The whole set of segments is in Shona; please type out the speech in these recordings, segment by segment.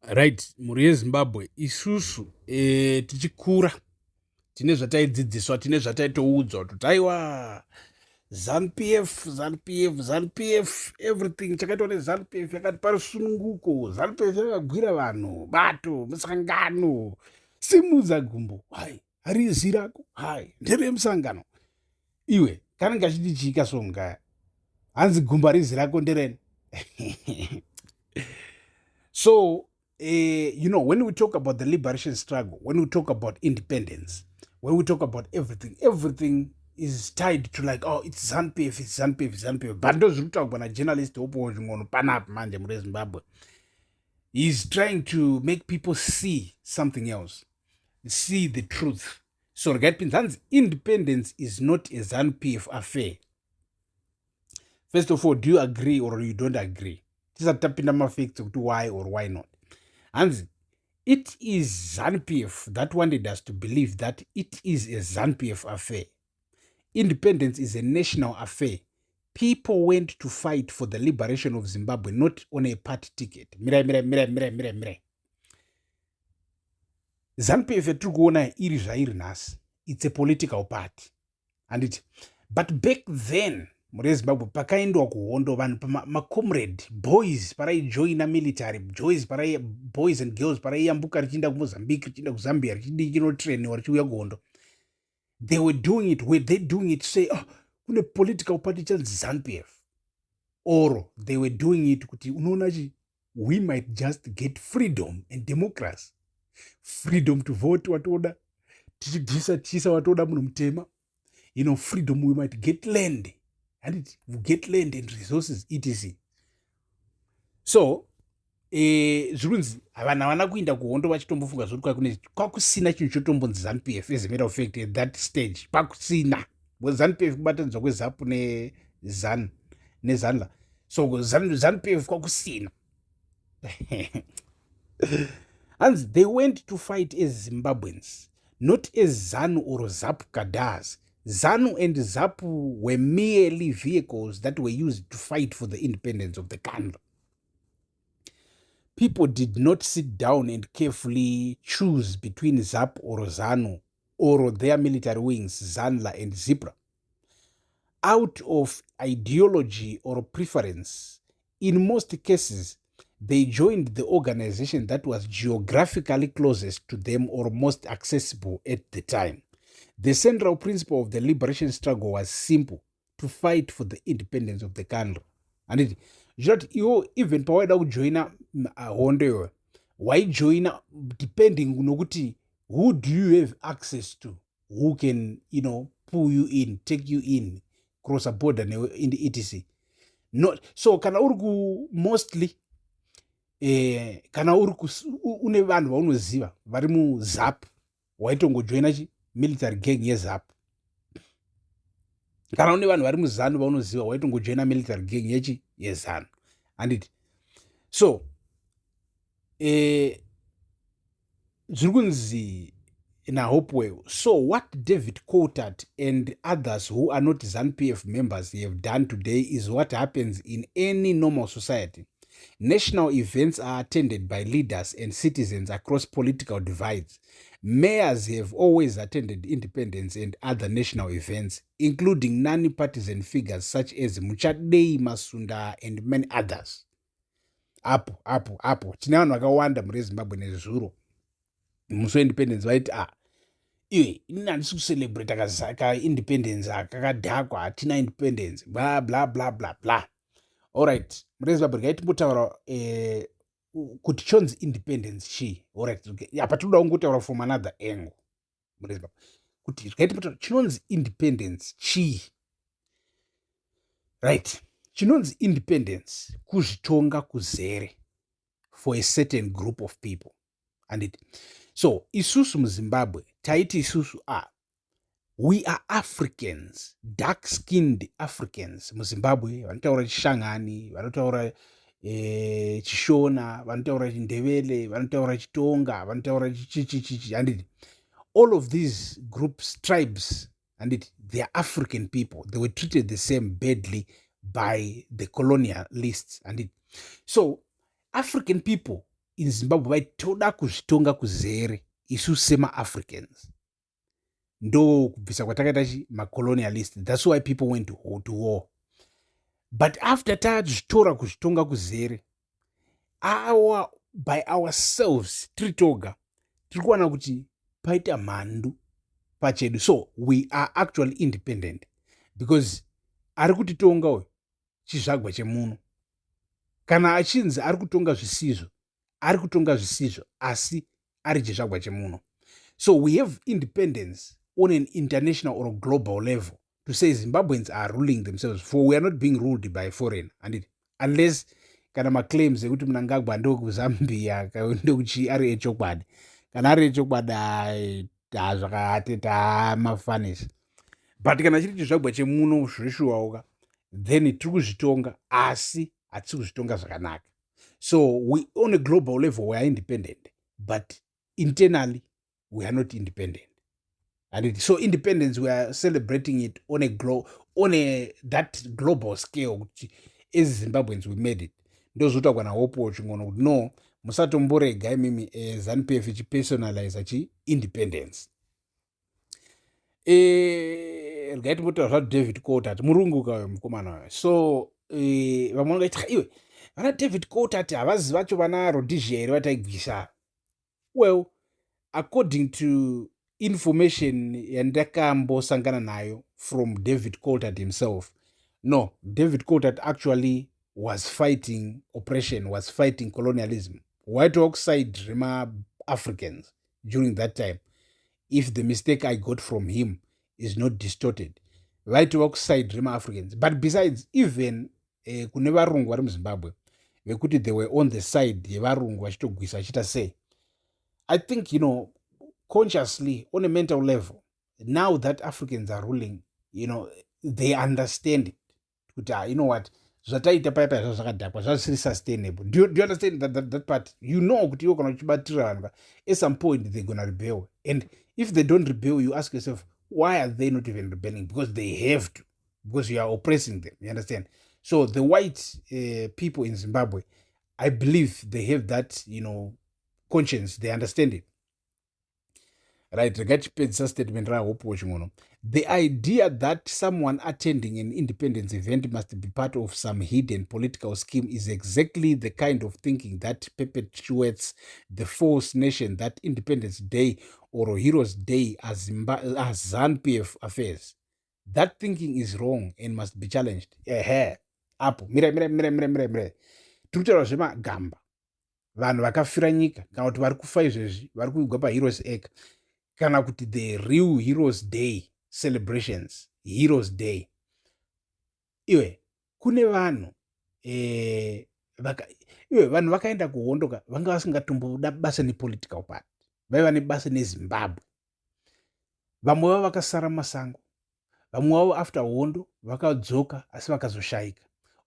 Right, muri yezimbabwe isusu tichikura tine zvataidzidziswa, tine zvataitoudzwa kuti aiwa ZANU PF everything chakaitwa neZANU PF yakati pari sununguko. ZANU PF yakagwira vanhu bato musangano simudza gumbo hai harizi rako hai ndere musangano iwe kanenge achiti chika songa hanzi gumbo harizi rako ndereni. So when we talk about the liberation struggle, when we talk about independence, when we talk about everything is tied to like, oh, it's ZANU PF, it's ZANU PF, it's ZANU PF. But those who talk about a journalist panap manje mu Zimbabwe, he's trying to make people see something else, see the truth. So independence is not a ZANU PF affair. First of all, do you agree or you don't agree? Tisatapinda mafacts to why or why not. And it is ZANU PF that wanted us to believe that it is a ZANU PF affair. Independence is a national affair. People went to fight for the liberation of Zimbabwe, not on a party ticket. Mira. ZANU PF etukuona iri zvairi nhasi. It's a political party. But back then, muri Zimbabwe pakaendwa kuhondo vanhu macomrade boys paraijoina military boys and girls paraiyambuka richienda kuMozambique richienda kuZambia richinotrainiwa richiuya kuhondo. They were doing it. Were they doing it to say, oh, kune political party chanzi ZANU PF? Or they were doing it kuti unoona we might just get freedom and democracy. Freedom to vote watoda. Tichibvisa watoda munhu mutema. Freedom, we might get land. And we get land and resources, etc. So, zvirunzi vanhu havana kuinda kuhondo vachitombofunga zvoti kwakusina chinhu chotombonzi ZANU PF as a matter of fact at that stage kwakusina ZANU PF kubatanidzwa kweZAPU nezanla so ZANU PF kwakusina. And they went to fight as Zimbabweans, not as ZANU or ZAPU cadres. ZANU and ZAPU were merely vehicles that were used to fight for the independence of the country. People did not sit down and carefully choose between ZAPU or ZANU or their military wings, ZANLA and ZIPRA. Out of ideology or preference, in most cases, they joined the organization that was geographically closest to them or most accessible at the time. The central principle of the liberation struggle was simple: to fight for the independence of the country. And even pawaida kujoina hondo why join depending nokuti who do you have access to, who can pull you in, take you in, cross a border in the etc. Not so kana uri mostly kana uri une vanhu vaunoziva vari muZAP waitongojoina military gang yeZAP. Kana une vanhu vari muZANU vaunoziva waitongojoina military gang yeZANU. So zviri kunzi na hopewell. So what David Coulthard and others who are not ZANU PF members have done today is what happens in any normal society. National events are attended by leaders and citizens across political divides. Mayors have always attended independence and other national events, including nonpartisan figures such as Muchadei Masunda and many others. Apo. Tina vanhu vakawanda muri Zimbabwe nezuro. Musi independence vaiti iwe inini handisi kucelebrate ka independence kakadhakwa hatina independence bla bla bla bla bla. Alright, muri Zimbabwe ngaitimbotavara kuti chonzi independence chii. Alright, apa tinoda kungotaura from another angle. Muri Zimbabwe kuti ngaitimbotavara chinonzi independence chii. Right, chinonzi independence kuzvitonga kuzere for a certain group of people. So isusu muZimbabwe taiti isusu we are Africans, dark-skinned Africans. Muzimbabwe vanotaura Chishangani, vanotaura Chishona, vanotaura Chindevele, vanotaura Chitonga, vanotaura Chichichichi. And all of these groups, tribes, they are African people. They were treated the same badly by the colonialists. So African people in Zimbabwe vaitoda kuzvitonga kuzere isu sema-Africans. Ndo kubvisa kwatakaita macolonialist. That's why people went to war. But after tazvitora kuzvitonga kuzere, by ourselves tiri toga tiri kuwana kuti paita mhandu pachedu. So we are actually independent because ari kutitonga uyu chizvagwa chemuno. Kana achinzi ari kutonga zvisizvo, ari kutonga zvisizvo asi ari chizvagwa chemuno. So we have independence on an international or a global level to say Zimbabweans are ruling themselves, for we are not being ruled by foreign. And unless kana maclaims ekuti Mnangagwa ndo kuZambia ndokuchi ari echokwadi. Kana ari echokwadi zvakaateta mafanisi. But kana chiri chizvagwa chemuno zvishuwauka, then tiri kuzvitonga asi hatisi kuzvitonga zvakanaka. So we on a global level we are independent, but internally we are not independent. And so independence, we are celebrating it on that global scale. As Zimbabweans, we made it. Those who talk on hopewell chingono no musatomborega mimi ZANU PF ichipersonalize achi independence. Regaiti mota zva David Coulthard murungu kayo mukomana wayo. So vamwe vaiti iwe vana David Coulthard havazi vacho vana Rhodesia here vataigwisa. Well, according to information yandakambosangana nayo from David Coulthard himself, no, David Coulthard actually was fighting oppression, was fighting colonialism. White oxide rema Africans during that time. If the mistake I got from him is not distorted, white oxide rema Africans. But besides, even kune varungu vari muZimbabwe vekuti they were on the side yevarungu vachitogwisa vachita say, I think, consciously, on a mental level, now that Africans are ruling, they understand it. You know what? Zvataita paipa zvakadhakwa zvasiri sustainable. Do you understand that part? You know kuti iwo kana uchibatira vanhu at some point they're going to rebel. And if they don't rebel, you ask yourself, why are they not even rebelling? Because they have to. Because you are oppressing them. You understand? So the white people in Zimbabwe, I believe they have that, conscience. They understand it. Right, statement. The idea that someone attending an independence event must be part of some hidden political scheme is exactly the kind of thinking that perpetuates the false nation that Independence Day or Heroes Day as ZANU PF affairs. That thinking is wrong and must be challenged. Apo mire turikutaura zvemagamba vanhu vakafira nyika kana kuti vari kufa izvezvi vari kuigwa paHeroes eka kana kuti the real Heroes Day celebrations, Heroes Day. Iwe kune vanhu vanhu vakaenda kuhondoka vanga vasingatomboda basa nepolitical party, vaiva nebasa neZimbabwe. Vamwe vavo vakasara masango, vamwe vavo after hondo vakadzoka asi vakazoshaika.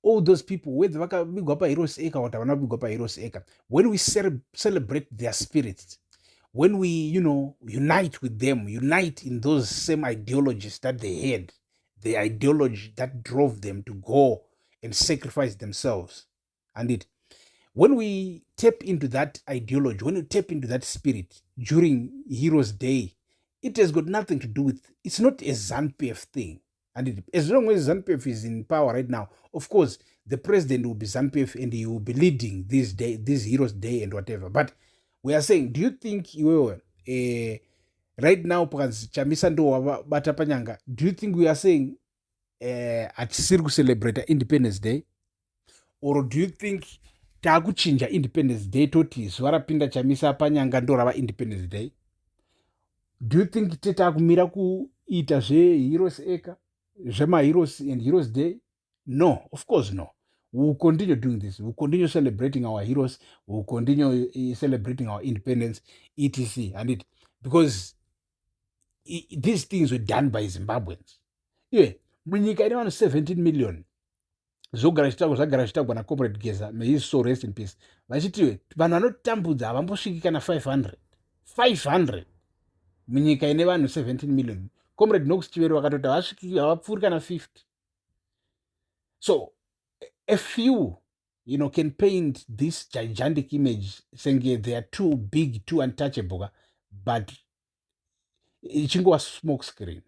All those people, whether vakabigwa paHeroes eka or havana paHeroes eka, when we celebrate their spirits, when we, unite with them, unite in those same ideologies that they had, the ideology that drove them to go and sacrifice themselves. And when we tap into that ideology, when we tap into that spirit during Heroes Day, it has got nothing to do with, it's not a ZANU PF thing. And as long as ZANU PF is in power right now, of course, the president will be ZANU PF and he will be leading this Heroes Day and whatever. But we are saying, do you think right now, Chamisa ndo bata panyanga, do you think we are saying hatisiri kucelebrate Independence Day? Or do you think taakuchinja Independence Day toti zuva rapinda Chamisa panyanga ndo rava Independence Day? Do you think taakumira kuita Heroes eka, Heroes and Heroes Day? No, of course no. We will continue doing this. We will continue celebrating our heroes. We will continue celebrating our independence, etc. And because these things were done by Zimbabweans. Yeah, munyika ine vanhu 17 million. Zvogara chitagwa na Comrade Geza, may his soul rest in peace. Vachiti vanhu vanotambudza havambosviki kana 500. Munyika ine vanhu 17 million. Comrade Knox Chivero vakatoti havapfuuri kana 50. So a few, can paint this gigantic image saying they are too big, too untouchable, but a smoke screen.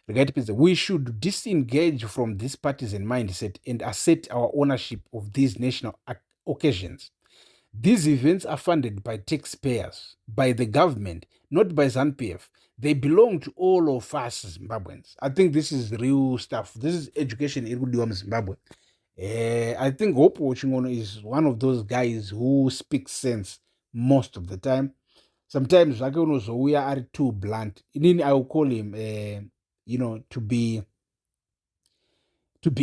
We should disengage from this partisan mindset and assert our ownership of these national occasions. These events are funded by taxpayers, by the government, not by ZANU PF. They belong to all of us Zimbabweans. I think this is real stuff. This is education in Zimbabwe. I think Hopewell is one of those guys who speaks sense most of the time. Sometimes we are too blunt. I will call him, to be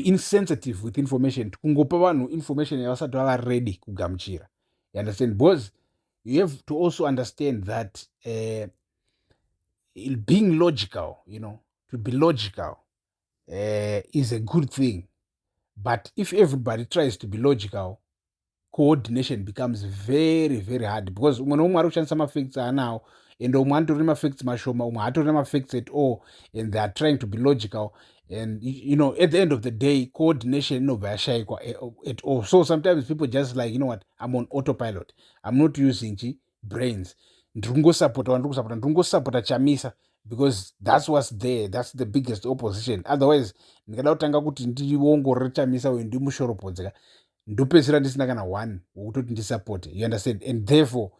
insensitive with information. Kungopa vanhu information yavasati vava ready kugamuchira. You understand? Because you have to also understand that being logical, to be logical is a good thing. But if everybody tries to be logical, coordination becomes very, very hard. Because umwe noumwe ari kushandisa mafacts anawo and umwe anotori mafacts mashoma, umwe haatori mafacts at all, and they are trying to be logical. And, at the end of the day, coordination inobva yashayikwa at all. So sometimes people just like, you know what, I'm on autopilot. I'm not using brains. Ndirikungosapota chamisa because that's what's there. That's the biggest opposition. Otherwise, ndingada kutanga kuti ndiongorore chamisa uyu ndimushoropodzeka. Ndopedzisira ndisina kana one wokutoti ndisapote. You understand? And therefore,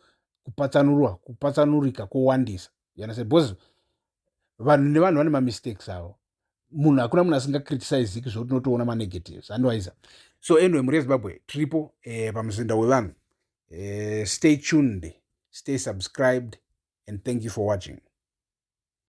kupatsanurika kowandisa. You understand? Because vanhu nevanhu vane mamistakes avo. Hakuna munhu asingakriticiziki zvokuti unotoona manegatives. Handwaiza. So anyway, muri Zimbabwe, tripo pamuzinda wevanhu. Stay tuned, stay subscribed, and thank you for watching.